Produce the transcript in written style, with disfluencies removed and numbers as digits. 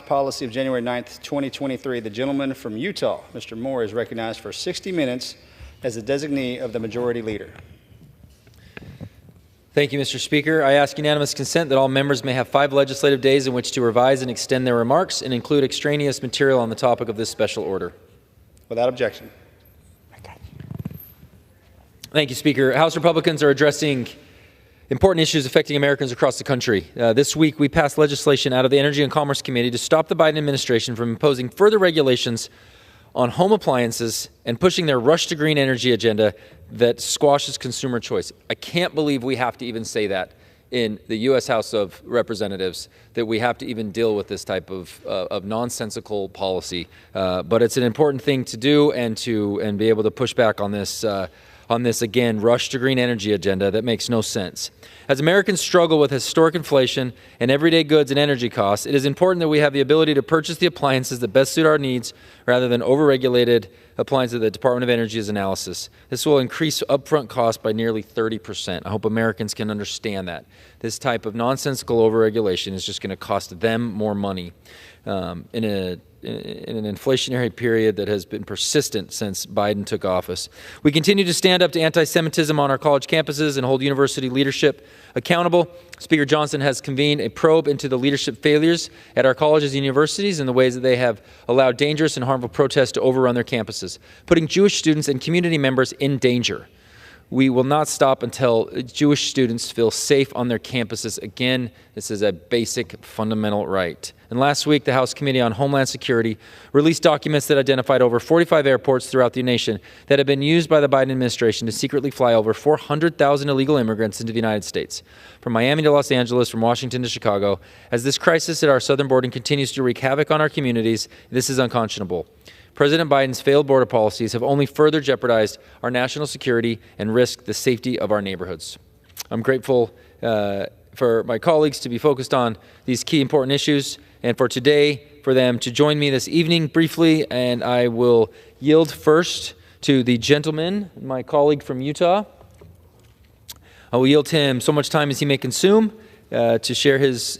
Policy of January 9th, 2023. The gentleman from Utah, Mr. Moore, is recognized for 60 minutes as the designee of the Majority Leader. Thank you, Mr. Speaker. I ask unanimous consent that all members may have 5 legislative days in which to revise and extend their remarks and include extraneous material on the topic of this special order. Without objection. Thank you, Speaker. House Republicans are addressing important issues affecting Americans across the country. This week, we passed legislation out of the Energy and Commerce Committee to stop the Biden administration from imposing further regulations on home appliances and pushing their rush to green energy agenda that squashes consumer choice. I can't believe we have to even say that in the U.S. House of Representatives, that we have to even deal with this type of nonsensical policy. But it's an important thing to do and be able to push back on this again, rush to green energy agenda that makes no sense. As Americans struggle with historic inflation and everyday goods and energy costs, it is important that we have the ability to purchase the appliances that best suit our needs rather than overregulated appliances that the Department of Energy's analysis. This will increase upfront costs by nearly 30%. I hope Americans can understand that. This type of nonsensical overregulation is just going to cost them more money in an inflationary period that has been persistent since Biden took office. We continue to stand up to anti-Semitism on our college campuses and hold university leadership accountable. Speaker Johnson has convened a probe into the leadership failures at our colleges and universities and the ways that they have allowed dangerous and harmful protests to overrun their campuses, putting Jewish students and community members in danger. We will not stop until Jewish students feel safe on their campuses. Again, this is a basic fundamental right. And last week, the House Committee on Homeland Security released documents that identified over 45 airports throughout the nation that have been used by the Biden administration to secretly fly over 400,000 illegal immigrants into the United States, from Miami to Los Angeles, from Washington to Chicago. As this crisis at our southern border continues to wreak havoc on our communities, this is unconscionable. President Biden's failed border policies have only further jeopardized our national security and risked the safety of our neighborhoods. I'm grateful for my colleagues to be focused on these key important issues, and for today, for them to join me this evening briefly, and I will yield first to the gentleman, my colleague from Utah. I will yield to him so much time as he may consume to share his